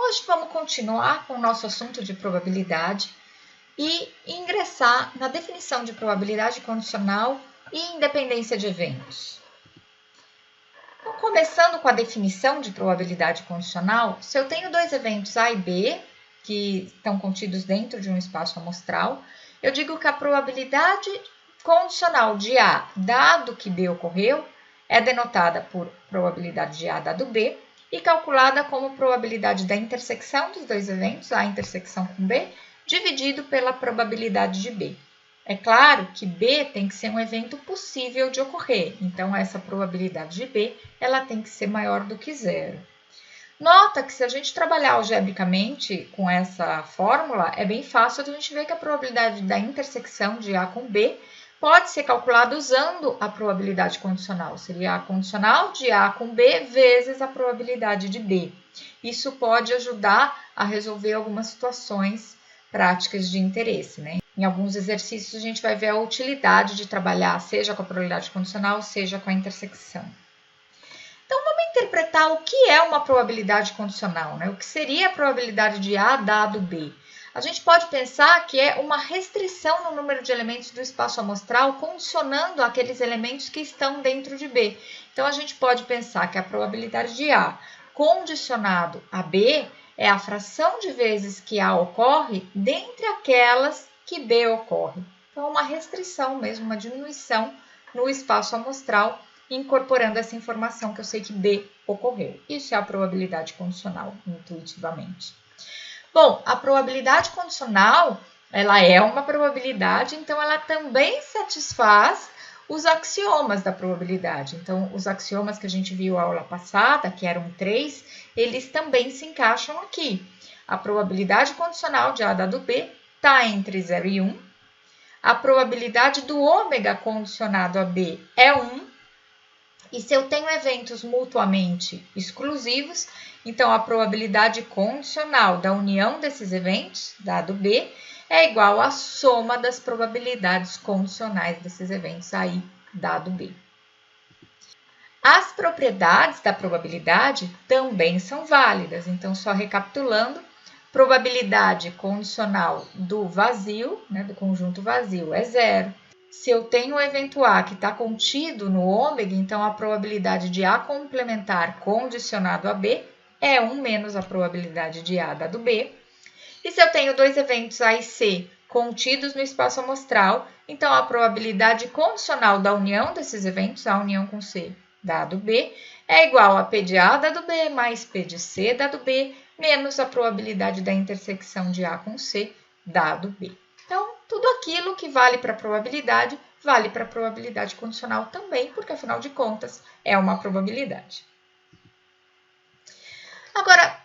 hoje vamos continuar com o nosso assunto de probabilidade e ingressar na definição de probabilidade condicional e independência de eventos. Então, começando com a definição de probabilidade condicional, se eu tenho dois eventos A e B, que estão contidos dentro de um espaço amostral, eu digo que a probabilidade condicional de A, dado que B ocorreu, é denotada por probabilidade de A dado B e calculada como probabilidade da intersecção dos dois eventos, A intersecção com B, dividido pela probabilidade de B. É claro que B tem que ser um evento possível de ocorrer, então essa probabilidade de B ela tem que ser maior do que zero. Nota que se a gente trabalhar algebricamente com essa fórmula, é bem fácil a gente ver que a probabilidade da intersecção de A com B pode ser calculada usando a probabilidade condicional. Seria a condicional de A com B vezes a probabilidade de B. Isso pode ajudar a resolver algumas situações práticas de interesse, né? Em alguns exercícios a gente vai ver a utilidade de trabalhar seja com a probabilidade condicional, seja com a intersecção. Então, vamos interpretar o que é uma probabilidade condicional, né? O que seria a probabilidade de A dado B? A gente pode pensar que é uma restrição no número de elementos do espaço amostral condicionando aqueles elementos que estão dentro de B. Então, a gente pode pensar que a probabilidade de A condicionado a B é a fração de vezes que A ocorre dentre aquelas que B ocorre. Então, uma restrição mesmo, uma diminuição no espaço amostral, incorporando essa informação que eu sei que B ocorreu. Isso é a probabilidade condicional, intuitivamente. Bom, a probabilidade condicional, ela é uma probabilidade, então ela também satisfaz os axiomas da probabilidade. Então, os axiomas que a gente viu na aula passada, que eram 3, eles também se encaixam aqui. A probabilidade condicional de A dado B está entre 0 e 1. A probabilidade do ômega condicionado a B é 1. E se eu tenho eventos mutuamente exclusivos, então a probabilidade condicional da união desses eventos, dado B, é igual à soma das probabilidades condicionais desses eventos aí, dado B. As propriedades da probabilidade também são válidas. Então, só recapitulando, probabilidade condicional do vazio, né, do conjunto vazio, é 0. Se eu tenho o evento A que está contido no ômega, então a probabilidade de A complementar condicionado a B é 1 menos a probabilidade de A dado B. E se eu tenho dois eventos A e C contidos no espaço amostral, então a probabilidade condicional da união desses eventos, a união com C dado B, é igual a P de A dado B mais P de C dado B, menos a probabilidade da intersecção de A com C dado B. Então, tudo aquilo que vale para a probabilidade, vale para a probabilidade condicional também, porque, afinal de contas, é uma probabilidade. Agora,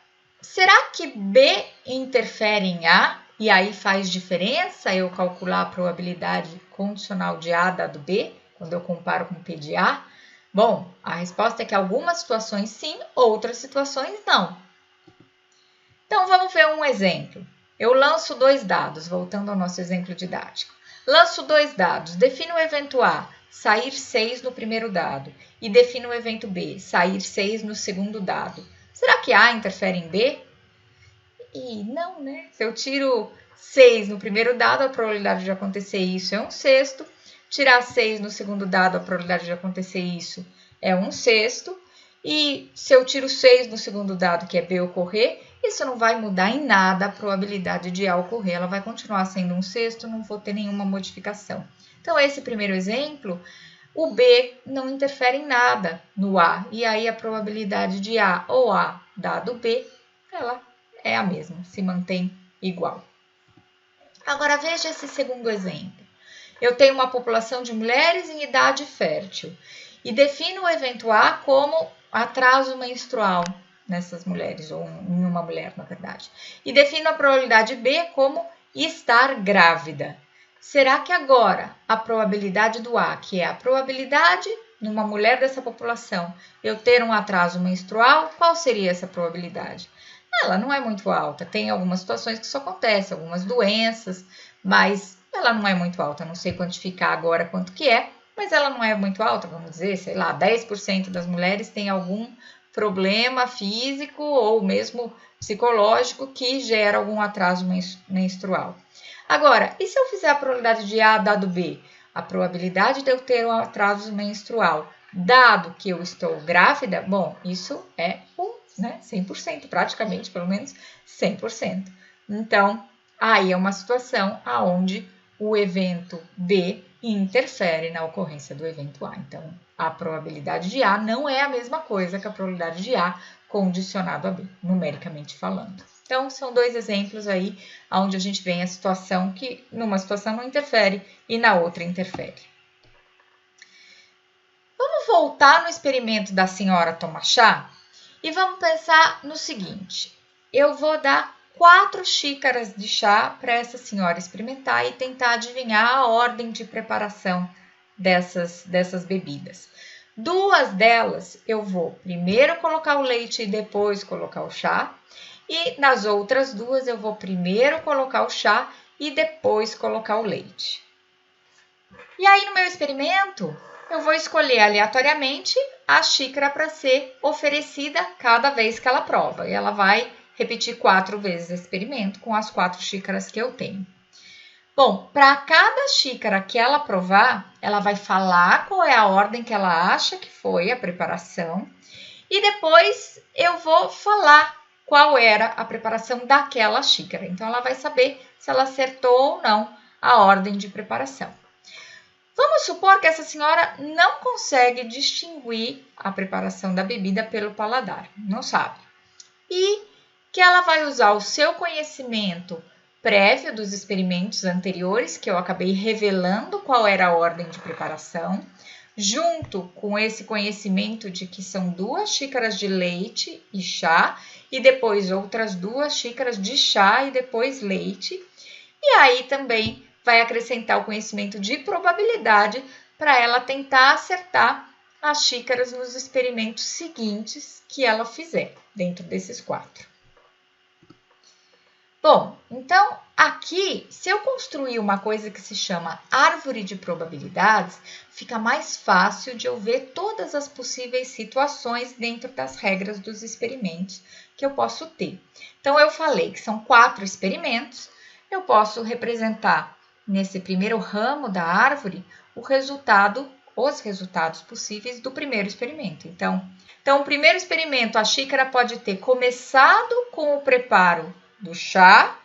será que B interfere em A e aí faz diferença eu calcular a probabilidade condicional de A dado B, quando eu comparo com P de A? Bom, a resposta é que algumas situações sim, outras situações não. Então, vamos ver um exemplo. Eu lanço 2 dados, voltando ao nosso exemplo didático. Lanço 2 dados, defino o evento A, sair 6 no primeiro dado, e defino o evento B, sair 6 no segundo dado. Será que A interfere em B? E não, né? Se eu tiro 6 no primeiro dado, a probabilidade de acontecer isso é 1/6. Tirar 6 no segundo dado, a probabilidade de acontecer isso é 1/6. E se eu tiro 6 no segundo dado, que é B ocorrer, isso não vai mudar em nada a probabilidade de A ocorrer. Ela vai continuar sendo 1/6, não vou ter nenhuma modificação. Então, esse primeiro exemplo, o B não interfere em nada no A. E aí, a probabilidade de A ou A dado B, ela é a mesma, se mantém igual. Agora, veja esse segundo exemplo. Eu tenho uma população de mulheres em idade fértil e defino o evento A como atraso menstrual nessas mulheres, ou em uma mulher, na verdade. E defino a probabilidade B como estar grávida. Será que agora a probabilidade do A, que é a probabilidade numa mulher dessa população, eu ter um atraso menstrual, qual seria essa probabilidade? Ela não é muito alta. Tem algumas situações que isso acontece, algumas doenças, mas ela não é muito alta. Não sei quantificar agora quanto que é, mas ela não é muito alta, vamos dizer, sei lá, 10% das mulheres têm algum problema físico ou mesmo psicológico que gera algum atraso menstrual. Agora, e se eu fizer a probabilidade de A dado B? A probabilidade de eu ter um atraso menstrual, dado que eu estou grávida, bom, isso é 100%, praticamente, pelo menos 100%. Então, aí é uma situação onde o evento B interfere na ocorrência do evento A. Então, a probabilidade de A não é a mesma coisa que a probabilidade de A condicionado a B, numericamente falando. Então, são dois exemplos aí onde a gente vê a situação que numa situação não interfere e na outra interfere. Vamos voltar no experimento da senhora tomar chá e vamos pensar no seguinte. Eu vou dar 4 xícaras de chá para essa senhora experimentar e tentar adivinhar a ordem de preparação dessas bebidas. 2 delas eu vou primeiro colocar o leite e depois colocar o chá. E nas outras 2 eu vou primeiro colocar o chá e depois colocar o leite. E aí no meu experimento eu vou escolher aleatoriamente a xícara para ser oferecida cada vez que ela prova. E ela vai repetir 4 vezes esse experimento com as 4 xícaras que eu tenho. Bom, para cada xícara que ela provar, ela vai falar qual é a ordem que ela acha que foi a preparação. E depois eu vou falar qual era a preparação daquela xícara. Então, ela vai saber se ela acertou ou não a ordem de preparação. Vamos supor que essa senhora não consegue distinguir a preparação da bebida pelo paladar, não sabe. E que ela vai usar o seu conhecimento prévio dos experimentos anteriores, que eu acabei revelando qual era a ordem de preparação, junto com esse conhecimento de que são 2 xícaras de leite e chá, e depois outras 2 xícaras de chá e depois leite. E aí também vai acrescentar o conhecimento de probabilidade para ela tentar acertar as xícaras nos experimentos seguintes que ela fizer, dentro desses 4. Bom, então aqui, se eu construir uma coisa que se chama árvore de probabilidades, fica mais fácil de eu ver todas as possíveis situações dentro das regras dos experimentos que eu posso ter. Então, eu falei que são 4 experimentos, eu posso representar nesse primeiro ramo da árvore os resultados possíveis do primeiro experimento. Então, o primeiro experimento, a xícara pode ter começado com o preparo do chá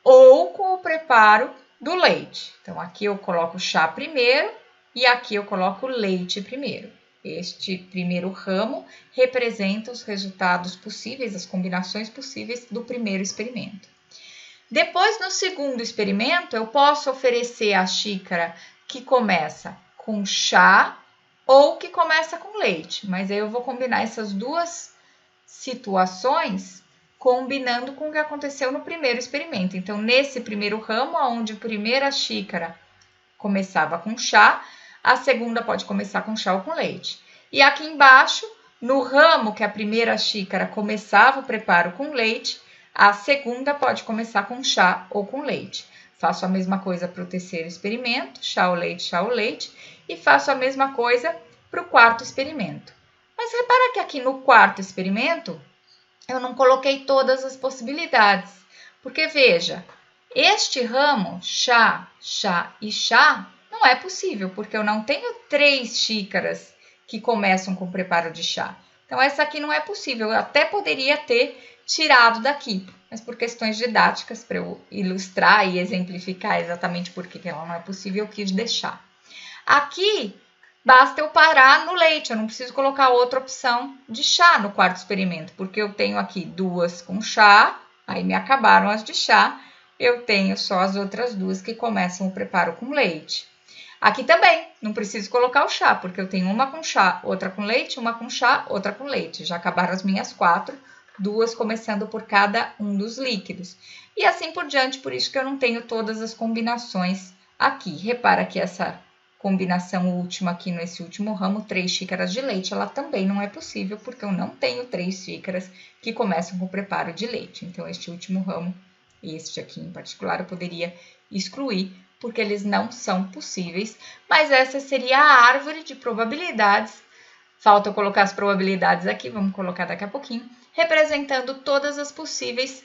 ou com o preparo do leite. Então, aqui eu coloco o chá primeiro e aqui eu coloco o leite primeiro. Este primeiro ramo representa os resultados possíveis, as combinações possíveis do primeiro experimento. Depois, no segundo experimento, eu posso oferecer a xícara que começa com chá ou que começa com leite, mas aí eu vou combinar essas 2 situações combinando com o que aconteceu no primeiro experimento. Então, nesse primeiro ramo, onde a primeira xícara começava com chá, a segunda pode começar com chá ou com leite. E aqui embaixo, no ramo que a primeira xícara começava o preparo com leite, a segunda pode começar com chá ou com leite. Faço a mesma coisa para o terceiro experimento, chá ou leite, e faço a mesma coisa para o quarto experimento. Mas repara que aqui no quarto experimento, eu não coloquei todas as possibilidades, porque veja, este ramo, chá, chá e chá, não é possível, porque eu não tenho 3 xícaras que começam com o preparo de chá. Então, essa aqui não é possível, eu até poderia ter tirado daqui, mas por questões didáticas, para eu ilustrar e exemplificar exatamente por que ela não é possível, eu quis deixar. Aqui, basta eu parar no leite, eu não preciso colocar outra opção de chá no quarto experimento, porque eu tenho aqui 2 com chá, aí me acabaram as de chá, eu tenho só as outras 2 que começam o preparo com leite. Aqui também, não preciso colocar o chá, porque eu tenho uma com chá, outra com leite, uma com chá, outra com leite. Já acabaram as minhas 4, 2 começando por cada um dos líquidos. E assim por diante, por isso que eu não tenho todas as combinações aqui. Repara que essa combinação última aqui nesse último ramo, 3 xícaras de leite, ela também não é possível, porque eu não tenho 3 xícaras que começam com o preparo de leite. Então, este último ramo, este aqui em particular, eu poderia excluir, porque eles não são possíveis, mas essa seria a árvore de probabilidades falta eu colocar as probabilidades aqui, vamos colocar daqui a pouquinho, representando todas as possíveis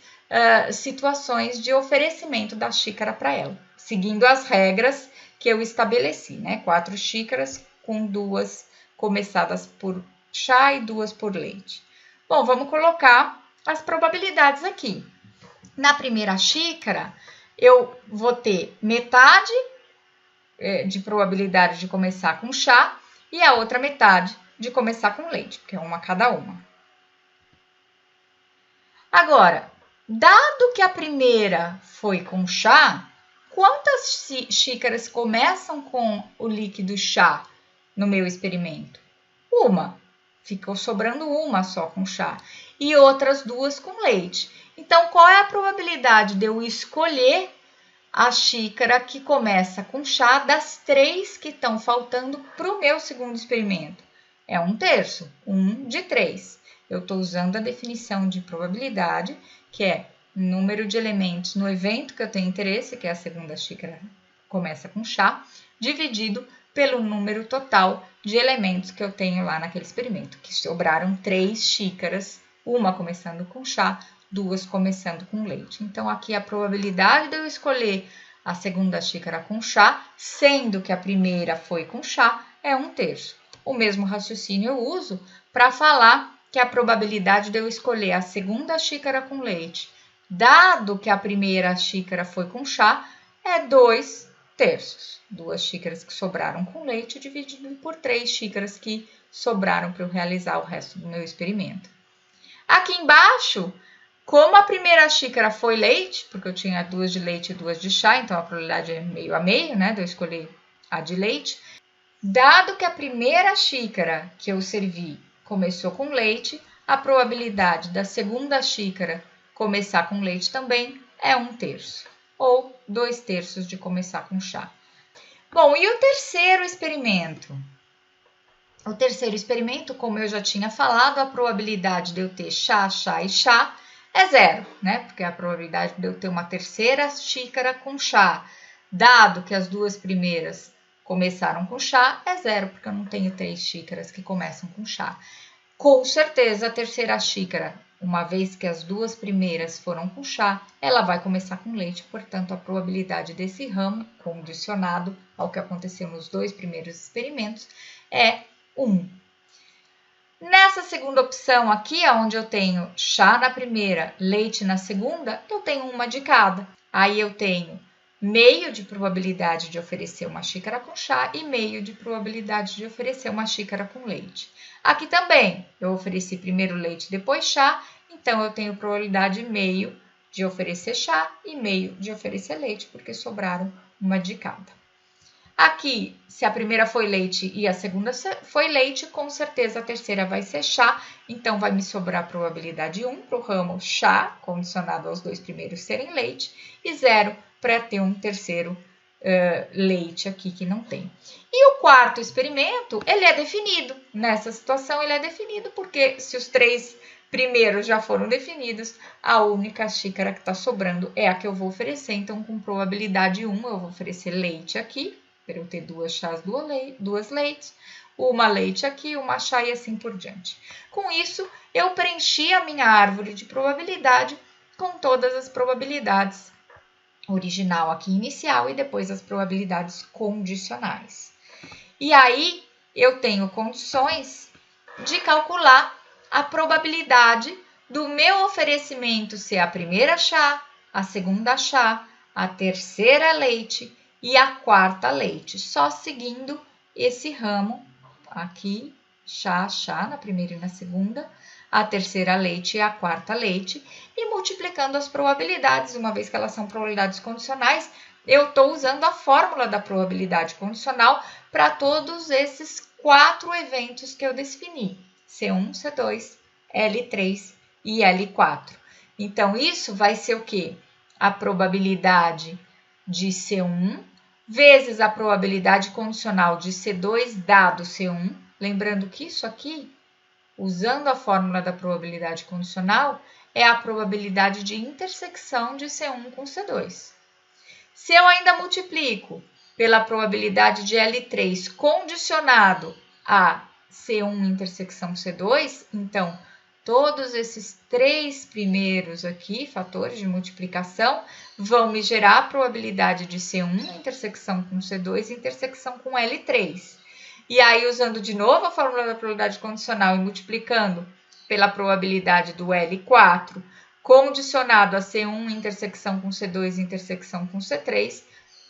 situações de oferecimento da xícara para ela, seguindo as regras que eu estabeleci, né? 4 xícaras com 2 começadas por chá e 2 por leite. Bom, vamos colocar as probabilidades aqui. Na primeira xícara, eu vou ter metade de probabilidade de começar com chá e a outra metade de começar com leite, porque é uma cada uma. Agora, dado que a primeira foi com chá, quantas xícaras começam com o líquido chá no meu experimento? Uma. Ficou sobrando uma só com chá e outras 2 com leite. Então, qual é a probabilidade de eu escolher a xícara que começa com chá das 3 que estão faltando para o meu segundo experimento? É 1/3, 1 de 3. Eu estou usando a definição de probabilidade, que é número de elementos no evento que eu tenho interesse, que é a segunda xícara começa com chá, dividido pelo número total de elementos que eu tenho lá naquele experimento, que sobraram 3 xícaras, uma começando com chá, 2 começando com leite. Então, aqui a probabilidade de eu escolher a segunda xícara com chá, sendo que a primeira foi com chá, é 1/3. O mesmo raciocínio eu uso para falar que a probabilidade de eu escolher a segunda xícara com leite, dado que a primeira xícara foi com chá, é 2/3. 2 xícaras que sobraram com leite dividido por 3 xícaras que sobraram para eu realizar o resto do meu experimento. Aqui embaixo, como a primeira xícara foi leite, porque eu tinha 2 de leite e 2 de chá, então a probabilidade é meio a meio, né, de eu escolher a de leite. Dado que a primeira xícara que eu servi começou com leite, a probabilidade da segunda xícara começar com leite também é 1/3, ou 2/3 de começar com chá. Bom, e o terceiro experimento? O terceiro experimento, como eu já tinha falado, a probabilidade de eu ter chá, chá e chá é 0, né? Porque a probabilidade de eu ter uma terceira xícara com chá, dado que as 2 primeiras começaram com chá, é 0, porque eu não tenho 3 xícaras que começam com chá. Com certeza, a terceira xícara, uma vez que as 2 primeiras foram com chá, ela vai começar com leite, portanto, a probabilidade desse ramo, condicionado ao que aconteceu nos 2 primeiros experimentos, é 1. Nessa segunda opção aqui, onde eu tenho chá na primeira, leite na segunda, eu tenho uma de cada. Aí eu tenho meio de probabilidade de oferecer uma xícara com chá e meio de probabilidade de oferecer uma xícara com leite. Aqui também, eu ofereci primeiro leite, depois chá, então eu tenho probabilidade meio de oferecer chá e meio de oferecer leite, porque sobraram uma de cada. Aqui, se a primeira foi leite e a segunda foi leite, com certeza a terceira vai ser chá, então vai me sobrar a probabilidade 1 para o ramo chá, condicionado aos 2 primeiros serem leite, e 0 para ter um terceiro leite aqui que não tem. E o quarto experimento, ele é definido. Nessa situação, ele é definido porque se os 3 primeiros já foram definidos, a única xícara que está sobrando é a que eu vou oferecer. Então, com probabilidade 1, eu vou oferecer leite aqui, para eu ter 2 chás, 2 leites, uma leite aqui, uma chá e assim por diante. Com isso, eu preenchi a minha árvore de probabilidade com todas as probabilidades original aqui inicial e depois as probabilidades condicionais. E aí, eu tenho condições de calcular a probabilidade do meu oferecimento ser a primeira chá, a segunda chá, a terceira leite e a quarta leite, só seguindo esse ramo aqui, chá, chá, na primeira e na segunda, a terceira leite e a quarta leite, e multiplicando as probabilidades, uma vez que elas são probabilidades condicionais, eu estou usando a fórmula da probabilidade condicional para todos esses 4 eventos que eu defini, C1, C2, L3 e L4. Então, isso vai ser o quê? A probabilidade de C1 vezes a probabilidade condicional de C2 dado C1. Lembrando que isso aqui, usando a fórmula da probabilidade condicional, é a probabilidade de intersecção de C1 com C2. Se eu ainda multiplico pela probabilidade de L3 condicionado a C1 intersecção C2, então todos esses 3 primeiros aqui, fatores de multiplicação, vão me gerar a probabilidade de C1 intersecção com C2 intersecção com L3. E aí, usando de novo a fórmula da probabilidade condicional e multiplicando pela probabilidade do L4, condicionado a C1 intersecção com C2 intersecção com C3,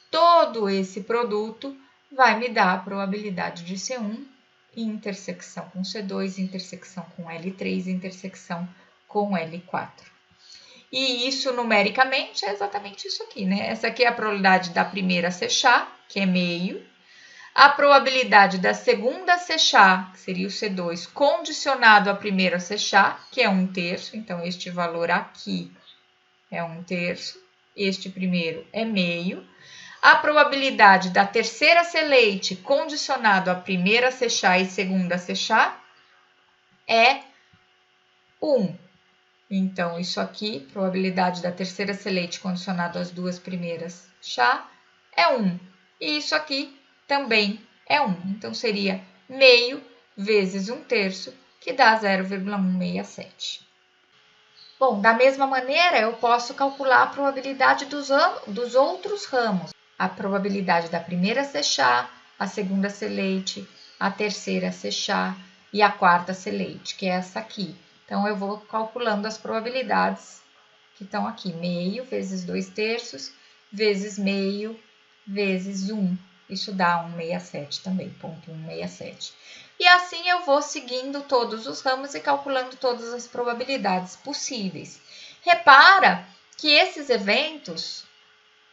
todo esse produto vai me dar a probabilidade de C1 intersecção com C2, intersecção com L3, intersecção com L4. E isso, numericamente, é exatamente isso aqui, né? Essa aqui é a probabilidade da primeira fechar, que é meio. A probabilidade da segunda fechar, que seria o C2, condicionado à primeira fechar, que é 1/3. Então, este valor aqui é 1/3. Este primeiro é meio. A probabilidade da terceira leite condicionado à primeira fechar e segunda fechar é 1. Então, isso aqui, probabilidade da terceira leite condicionado às duas primeiras fechar, é 1. E isso aqui também é 1. Então, seria meio vezes 1/3, que dá 0,167. Bom, da mesma maneira, eu posso calcular a probabilidade dos outros ramos. A probabilidade da primeira fechar, a segunda leite, a terceira fechar e a quarta leite, que é essa aqui. Então, eu vou calculando as probabilidades que estão aqui. Meio vezes 2/3 vezes meio vezes 1. Isso dá 167 também, 0,167. E assim eu vou seguindo todos os ramos e calculando todas as probabilidades possíveis. Repara que esses eventos,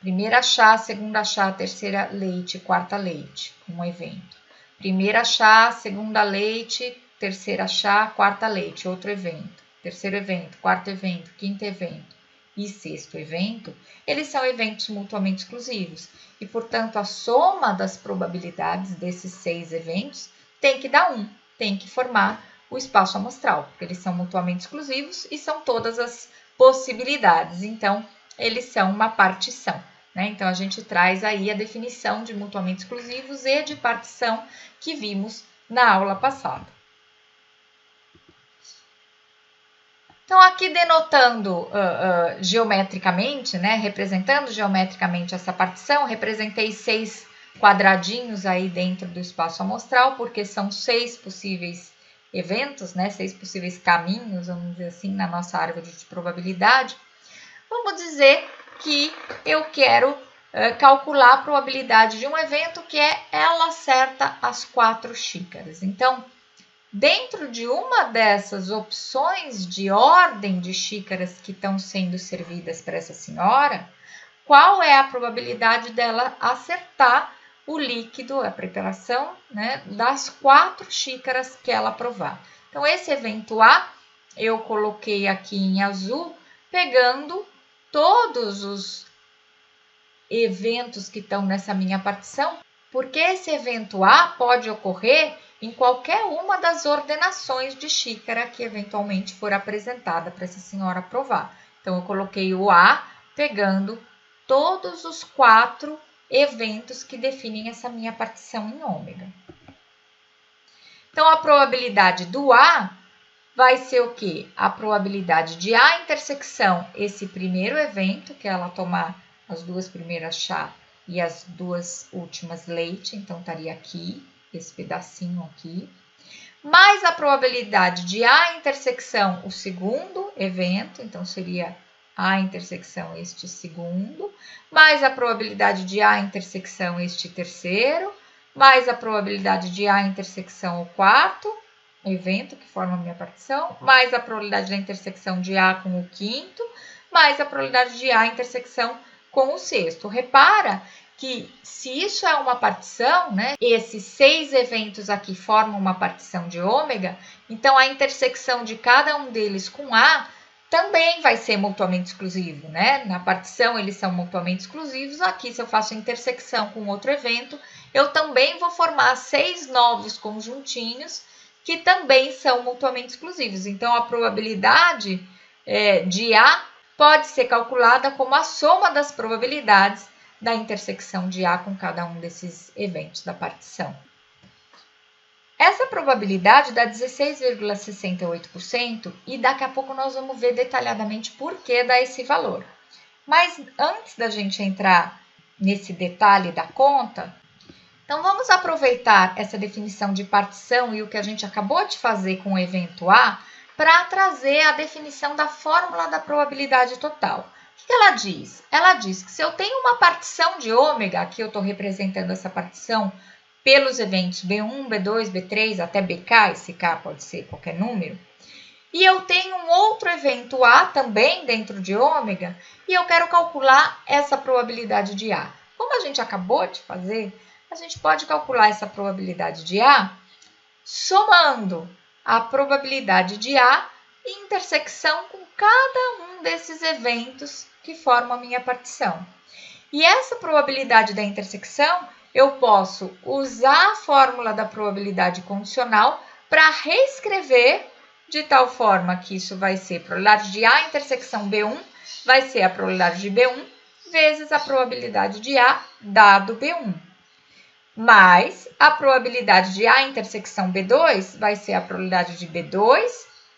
primeira chá, segunda chá, terceira leite, quarta leite, um evento. Primeira chá, segunda leite, terceira chá, quarta leite, outro evento. Terceiro evento, quarto evento, quinto evento e sexto evento, eles são eventos mutuamente exclusivos. E, portanto, a soma das probabilidades desses 6 eventos tem que dar 1, tem que formar o espaço amostral, porque eles são mutuamente exclusivos e são todas as possibilidades. Então, eles são uma partição. Então, a gente traz aí a definição de mutuamente exclusivos e de partição que vimos na aula passada. Então, aqui denotando geometricamente, representando geometricamente essa partição, representei 6 quadradinhos aí dentro do espaço amostral, porque são 6 possíveis eventos, 6 possíveis caminhos, vamos dizer assim, na nossa árvore de probabilidade. Vamos dizer que eu quero calcular a probabilidade de um evento que ela acerta as 4 xícaras. Então, dentro de uma dessas opções de ordem de xícaras que estão sendo servidas para essa senhora, qual é a probabilidade dela acertar o líquido, a preparação, das 4 xícaras que ela provar? Então, esse evento A, eu coloquei aqui em azul, pegando todos os eventos que estão nessa minha partição, porque esse evento A pode ocorrer em qualquer uma das ordenações de xícara que eventualmente for apresentada para essa senhora provar. Então, eu coloquei o A pegando todos os 4 eventos que definem essa minha partição em ômega. Então, a probabilidade do A vai ser o quê? A probabilidade de A intersecção esse primeiro evento, que ela tomar as 2 primeiras chá e as 2 últimas leite, então estaria aqui, esse pedacinho aqui, mais a probabilidade de A intersecção o segundo evento, então seria A intersecção este segundo, mais a probabilidade de A intersecção este terceiro, mais a probabilidade de A intersecção o quarto evento que forma a minha partição, mais a probabilidade da intersecção de A com o quinto, mais a probabilidade de A intersecção com o sexto. Repara que se isso é uma partição, esses 6 eventos aqui formam uma partição de ômega, então a intersecção de cada um deles com A também vai ser mutuamente exclusivo, Na partição eles são mutuamente exclusivos, aqui se eu faço intersecção com outro evento, eu também vou formar 6 novos conjuntinhos que também são mutuamente exclusivos. Então, a probabilidade de A pode ser calculada como a soma das probabilidades da intersecção de A com cada um desses eventos da partição. Essa probabilidade dá 16,68% e daqui a pouco nós vamos ver detalhadamente por que dá esse valor. Mas antes da gente entrar nesse detalhe da conta, então vamos aproveitar essa definição de partição e o que a gente acabou de fazer com o evento A para trazer a definição da fórmula da probabilidade total. O que ela diz? Ela diz que se eu tenho uma partição de ômega, aqui eu estou representando essa partição pelos eventos B1, B2, B3 até BK, esse K pode ser qualquer número, e eu tenho um outro evento A também dentro de ômega, e eu quero calcular essa probabilidade de A. Como a gente acabou de fazer, a gente pode calcular essa probabilidade de A somando a probabilidade de A em intersecção com cada um desses eventos que formam a minha partição. E essa probabilidade da intersecção, eu posso usar a fórmula da probabilidade condicional para reescrever de tal forma que isso vai ser a probabilidade de A intersecção B1, vai ser a probabilidade de B1 vezes a probabilidade de A dado B1. Mais a probabilidade de A intersecção B2 vai ser a probabilidade de B2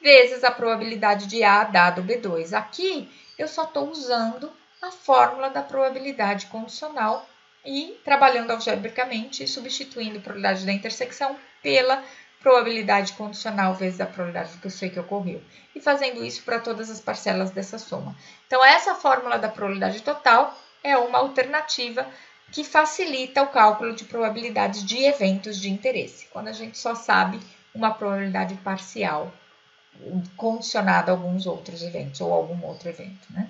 vezes a probabilidade de A dado B2. Aqui eu só estou usando a fórmula da probabilidade condicional e trabalhando algebricamente e substituindo a probabilidade da intersecção pela probabilidade condicional vezes a probabilidade que eu sei que ocorreu. E fazendo isso para todas as parcelas dessa soma. Então, essa fórmula da probabilidade total é uma alternativa que facilita o cálculo de probabilidades de eventos de interesse, quando a gente só sabe uma probabilidade parcial condicionada a alguns outros eventos ou algum outro evento, né?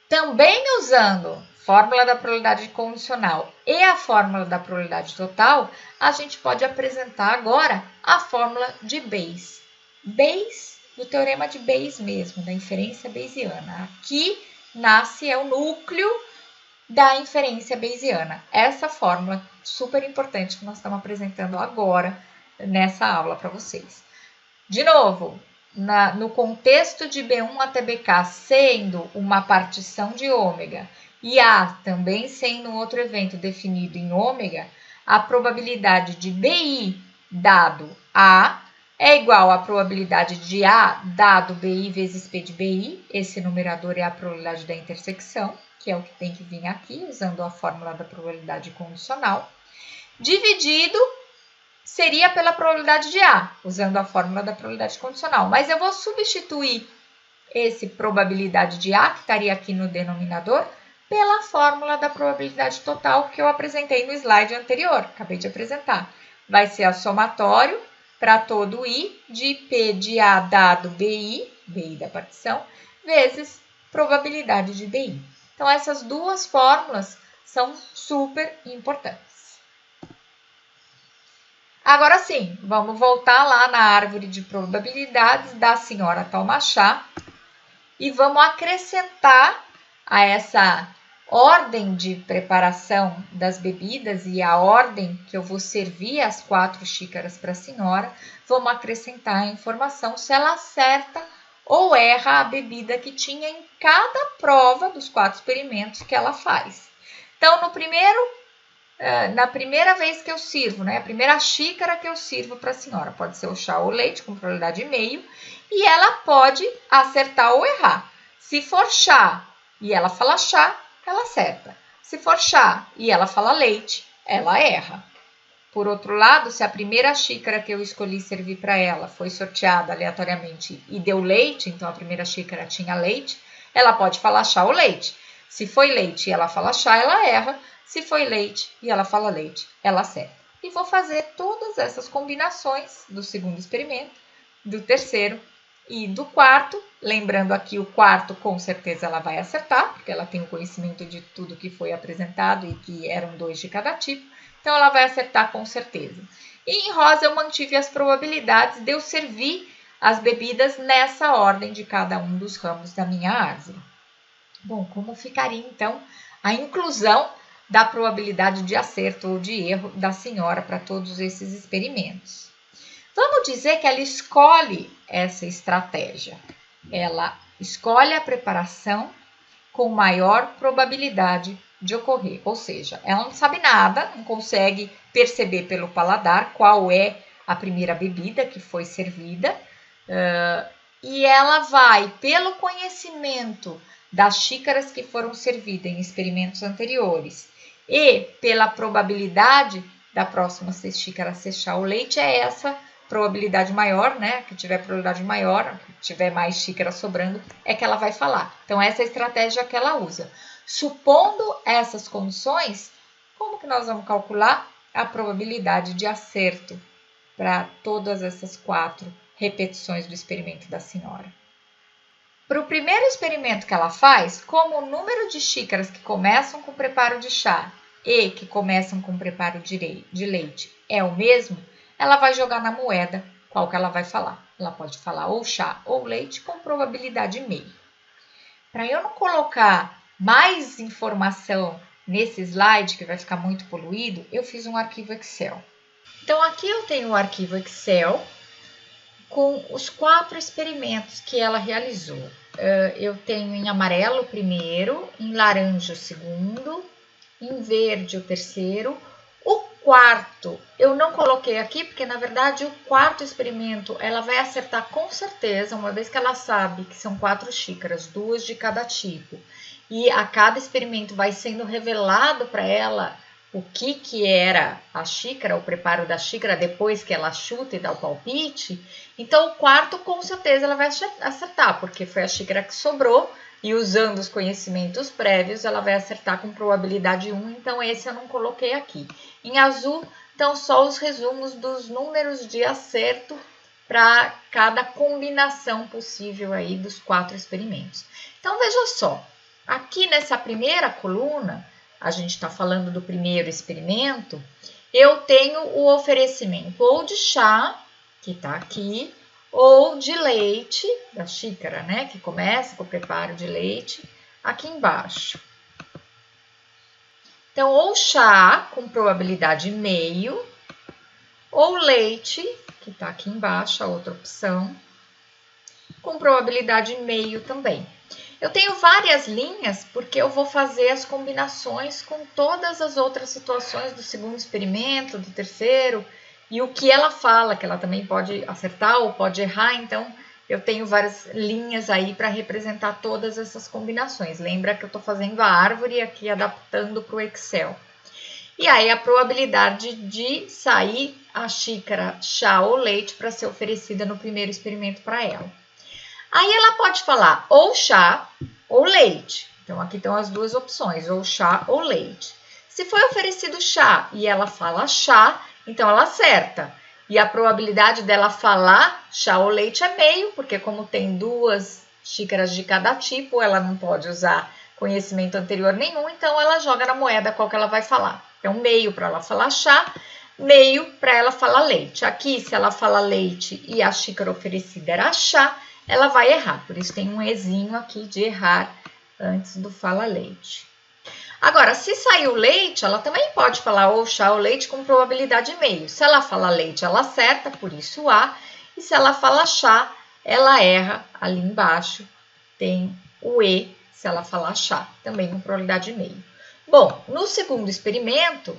Também usando fórmula da probabilidade condicional e a fórmula da probabilidade total, a gente pode apresentar agora a fórmula de Bayes. Bayes, do teorema de Bayes mesmo, da inferência bayesiana. Aqui nasce o núcleo da inferência bayesiana. Essa fórmula super importante que nós estamos apresentando agora nessa aula para vocês. De novo, no contexto de B1 até BK sendo uma partição de ômega e A também sendo um outro evento definido em ômega, a probabilidade de BI dado A é igual à probabilidade de A dado BI vezes P de BI. Esse numerador é a probabilidade da intersecção, que é o que tem que vir aqui, usando a fórmula da probabilidade condicional, dividido seria pela probabilidade de A, usando a fórmula da probabilidade condicional. Mas eu vou substituir esse probabilidade de A, que estaria aqui no denominador, pela fórmula da probabilidade total que eu apresentei no slide anterior, acabei de apresentar. Vai ser a somatório para todo I de P de A dado BI, BI da partição, vezes probabilidade de BI. Então, essas duas fórmulas são super importantes. Agora sim, vamos voltar lá na árvore de probabilidades da senhora Talmachá e vamos acrescentar a essa ordem de preparação das bebidas e a ordem que eu vou servir as 4 xícaras para a senhora, vamos acrescentar a informação se ela acerta ou erra a bebida que tinha em cada prova dos 4 experimentos que ela faz. Então, na primeira vez que eu sirvo, né, a primeira xícara que eu sirvo para a senhora, pode ser o chá ou leite, com probabilidade meio, e ela pode acertar ou errar. Se for chá e ela fala chá, ela acerta. Se for chá e ela fala leite, ela erra. Por outro lado, se a primeira xícara que eu escolhi servir para ela foi sorteada aleatoriamente e deu leite, então a primeira xícara tinha leite, ela pode falar chá ou leite. Se foi leite e ela fala chá, ela erra. Se foi leite e ela fala leite, ela acerta. E vou fazer todas essas combinações do segundo experimento, do terceiro e do quarto. Lembrando aqui, o quarto com certeza ela vai acertar, porque ela tem o conhecimento de tudo que foi apresentado e que eram 2 de cada tipo. Então, ela vai acertar com certeza. E em rosa, eu mantive as probabilidades de eu servir as bebidas nessa ordem de cada um dos ramos da minha árvore. Bom, como ficaria, então, a inclusão da probabilidade de acerto ou de erro da senhora para todos esses experimentos? Vamos dizer que ela escolhe essa estratégia. Ela escolhe a preparação com maior probabilidade de ocorrer. Ou seja, ela não sabe nada, não consegue perceber pelo paladar qual é a primeira bebida que foi servida, e ela vai, pelo conhecimento das xícaras que foram servidas em experimentos anteriores e pela probabilidade da próxima xícara ser chá ou leite, é essa probabilidade maior, né? Que tiver probabilidade maior, que tiver mais xícaras sobrando, é que ela vai falar. Então, essa é a estratégia que ela usa. Supondo essas condições, como que nós vamos calcular a probabilidade de acerto para todas essas 4 repetições do experimento da senhora? Para o primeiro experimento que ela faz, como o número de xícaras que começam com o preparo de chá e que começam com o preparo de leite é o mesmo, ela vai jogar na moeda qual que ela vai falar. Ela pode falar ou chá ou leite com probabilidade meio. Para eu não colocar mais informação nesse slide, que vai ficar muito poluído, eu fiz um arquivo Excel. Então, aqui eu tenho o arquivo Excel com os 4 experimentos que ela realizou. Eu tenho em amarelo o primeiro, em laranja o segundo, em verde o terceiro. O quarto eu não coloquei aqui, porque na verdade o quarto experimento ela vai acertar com certeza, uma vez que ela sabe que são 4 xícaras, 2 de cada tipo. E a cada experimento vai sendo revelado para ela o que era a xícara, o preparo da xícara, depois que ela chuta e dá o palpite. Então, o quarto, com certeza, ela vai acertar, porque foi a xícara que sobrou, e usando os conhecimentos prévios, ela vai acertar com probabilidade 1, então esse eu não coloquei aqui. Em azul, estão só os resumos dos números de acerto para cada combinação possível aí dos 4 experimentos. Então, veja só, aqui nessa primeira coluna, a gente está falando do primeiro experimento, eu tenho o oferecimento ou de chá, que está aqui, ou de leite, da xícara, né? Que começa com o preparo de leite, aqui embaixo. Então, ou chá, com probabilidade meio, ou leite, que está aqui embaixo, a outra opção, com probabilidade meio também. Eu tenho várias linhas porque eu vou fazer as combinações com todas as outras situações do segundo experimento, do terceiro, e o que ela fala, que ela também pode acertar ou pode errar, então eu tenho várias linhas aí para representar todas essas combinações. Lembra que eu estou fazendo a árvore aqui, adaptando para o Excel. E aí a probabilidade de sair a xícara chá ou leite para ser oferecida no primeiro experimento para ela. Aí ela pode falar ou chá ou leite. Então, aqui estão as duas opções, ou chá ou leite. Se foi oferecido chá e ela fala chá, então ela acerta. E a probabilidade dela falar chá ou leite é meio, porque como tem 2 xícaras de cada tipo, ela não pode usar conhecimento anterior nenhum, então ela joga na moeda qual que ela vai falar. Então, meio para ela falar chá, meio para ela falar leite. Aqui, se ela fala leite e a xícara oferecida era chá, ela vai errar, por isso tem um ezinho aqui de errar antes do fala leite. Agora, se saiu leite, ela também pode falar ou chá ou leite com probabilidade meio. Se ela fala leite, ela acerta, por isso A. E se ela fala chá, ela erra. Ali embaixo tem o E, se ela falar chá, também com probabilidade meio. Bom, no segundo experimento,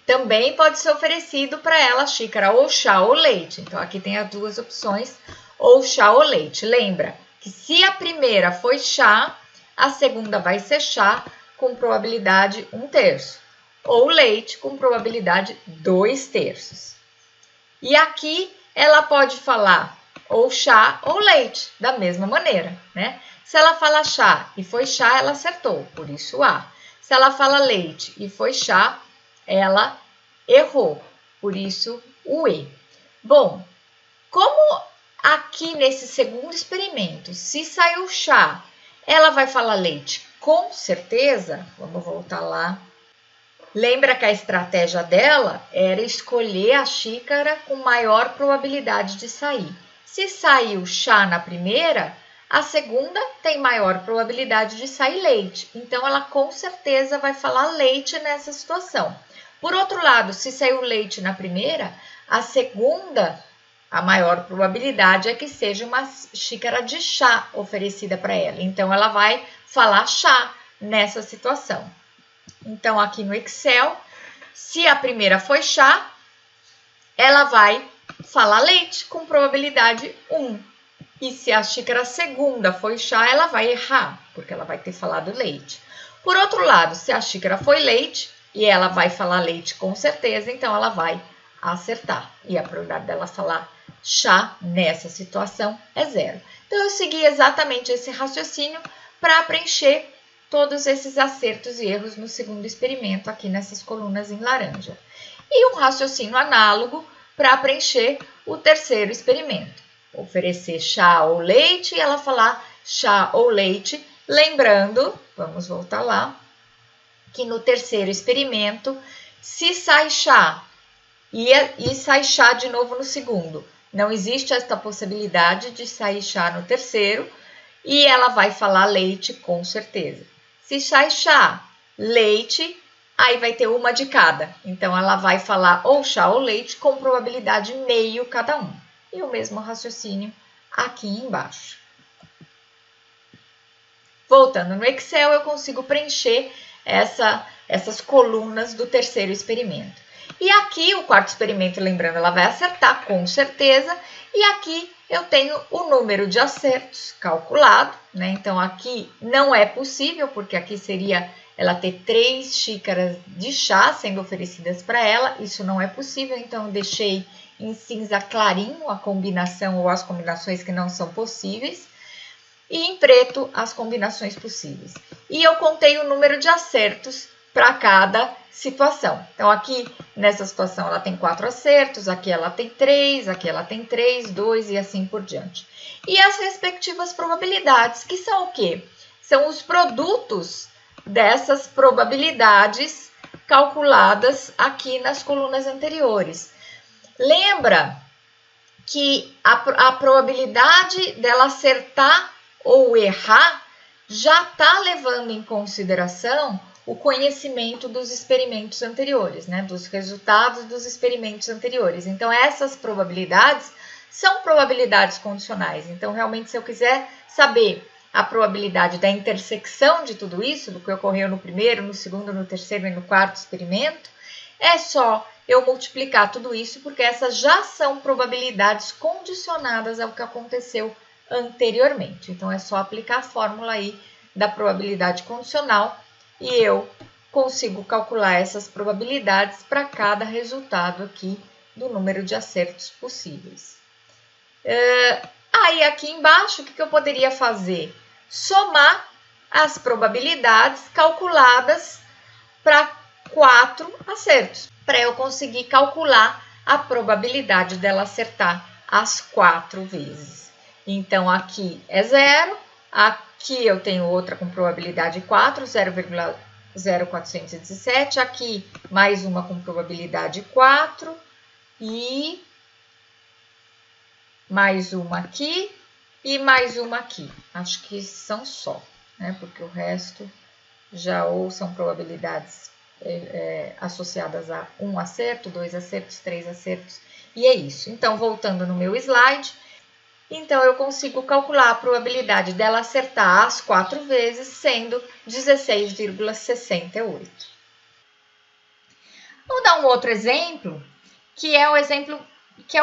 também pode ser oferecido para ela xícara ou chá ou leite. Então, aqui tem as duas opções, ou chá ou leite. Lembra que se a primeira foi chá, a segunda vai ser chá com probabilidade 1/3, ou leite com probabilidade 2/3. E aqui ela pode falar ou chá ou leite, da mesma maneira, né? Se ela fala chá e foi chá, ela acertou, por isso A. Se ela fala leite e foi chá, ela errou, por isso o E. Bom, como aqui nesse segundo experimento, se saiu chá, ela vai falar leite com certeza. Vamos voltar lá. Lembra que a estratégia dela era escolher a xícara com maior probabilidade de sair. Se saiu chá na primeira, a segunda tem maior probabilidade de sair leite. Então, ela com certeza vai falar leite nessa situação. Por outro lado, se saiu leite na primeira, a segunda, a maior probabilidade é que seja uma xícara de chá oferecida para ela. Então, ela vai falar chá nessa situação. Então, aqui no Excel, se a primeira foi chá, ela vai falar leite com probabilidade 1. E se a xícara segunda foi chá, ela vai errar, porque ela vai ter falado leite. Por outro lado, se a xícara foi leite, e ela vai falar leite com certeza, então ela vai acertar. E a probabilidade dela falar chá nessa situação é 0. Então, eu segui exatamente esse raciocínio para preencher todos esses acertos e erros no segundo experimento, aqui nessas colunas em laranja. E um raciocínio análogo para preencher o terceiro experimento. Oferecer chá ou leite e ela falar chá ou leite. Lembrando, vamos voltar lá, que no terceiro experimento, se sai chá e sai chá de novo no segundo, não existe esta possibilidade de sair chá no terceiro e ela vai falar leite com certeza. Se sai chá, leite, aí vai ter uma de cada. Então, ela vai falar ou chá ou leite com probabilidade meio cada um. E o mesmo raciocínio aqui embaixo. Voltando no Excel, eu consigo preencher essas colunas do terceiro experimento. E aqui, o quarto experimento, lembrando, ela vai acertar com certeza. E aqui eu tenho o número de acertos calculado, né? Então, aqui não é possível, porque aqui seria ela ter 3 xícaras de chá sendo oferecidas para ela. Isso não é possível, então eu deixei em cinza clarinho a combinação ou as combinações que não são possíveis. E em preto as combinações possíveis. E eu contei o número de acertos para cada situação. Então, aqui nessa situação ela tem 4 acertos, aqui ela tem 3, aqui ela tem 3, 2 e assim por diante. E as respectivas probabilidades, que são o quê? São os produtos dessas probabilidades calculadas aqui nas colunas anteriores. Lembra que a probabilidade dela acertar ou errar já está levando em consideração o conhecimento dos experimentos anteriores, né? Dos resultados dos experimentos anteriores. Então, essas probabilidades são probabilidades condicionais. Então, realmente, se eu quiser saber a probabilidade da intersecção de tudo isso, do que ocorreu no primeiro, no segundo, no terceiro e no quarto experimento, é só eu multiplicar tudo isso, porque essas já são probabilidades condicionadas ao que aconteceu anteriormente. Então, é só aplicar a fórmula aí da probabilidade condicional e eu consigo calcular essas probabilidades para cada resultado aqui do número de acertos possíveis. Aí, aqui embaixo, o que eu poderia fazer? Somar as probabilidades calculadas para 4 acertos, para eu conseguir calcular a probabilidade dela acertar as 4 vezes. Então, aqui é 0, aqui eu tenho outra com probabilidade 4, 0,0417, aqui mais uma com probabilidade 4 e mais uma aqui e mais uma aqui. Acho que são só, né? Porque o resto já ou são probabilidades associadas a 1 acerto, 2 acertos, 3 acertos, e é isso. Então, voltando no meu slide, então eu consigo calcular a probabilidade dela acertar as 4 vezes, sendo 16,68. Vou dar um outro exemplo, que é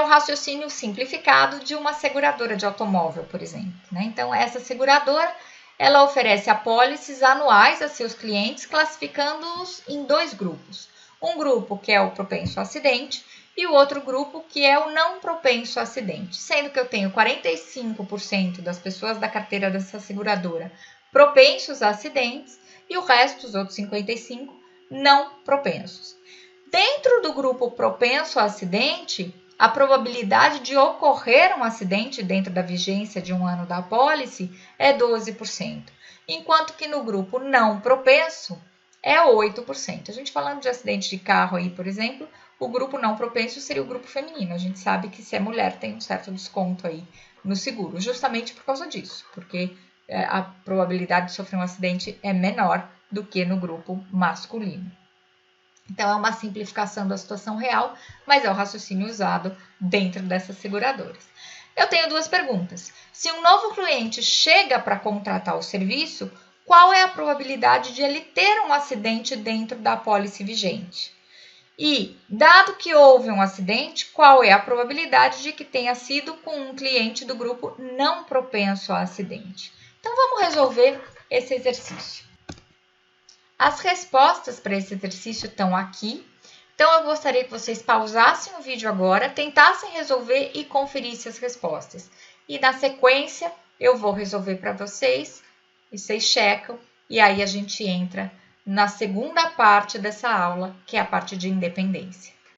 o raciocínio simplificado de uma seguradora de automóvel, por exemplo, né? Então, essa seguradora, ela oferece apólices anuais a seus clientes, classificando-os em 2 grupos. Um grupo que é o propenso a acidente e o outro grupo que é o não propenso a acidente. Sendo que eu tenho 45% das pessoas da carteira dessa seguradora propensos a acidentes e o resto, os outros 55%, não propensos. Dentro do grupo propenso a acidente, a probabilidade de ocorrer um acidente dentro da vigência de 1 ano da apólice é 12%, enquanto que no grupo não propenso é 8%. A gente falando de acidente de carro aí, por exemplo, o grupo não propenso seria o grupo feminino. A gente sabe que se é mulher tem um certo desconto aí no seguro, justamente por causa disso, porque a probabilidade de sofrer um acidente é menor do que no grupo masculino. Então, é uma simplificação da situação real, mas é o raciocínio usado dentro dessas seguradoras. Eu tenho 2 perguntas. Se um novo cliente chega para contratar o serviço, qual é a probabilidade de ele ter um acidente dentro da apólice vigente. E, dado que houve um acidente, qual é a probabilidade de que tenha sido com um cliente do grupo não propenso a acidente. Então, vamos resolver esse exercício. As respostas para esse exercício estão aqui. Então, eu gostaria que vocês pausassem o vídeo agora, tentassem resolver e conferissem as respostas. E, na sequência, eu vou resolver para vocês, e vocês checam, e aí a gente entra na segunda parte dessa aula, que é a parte de independência.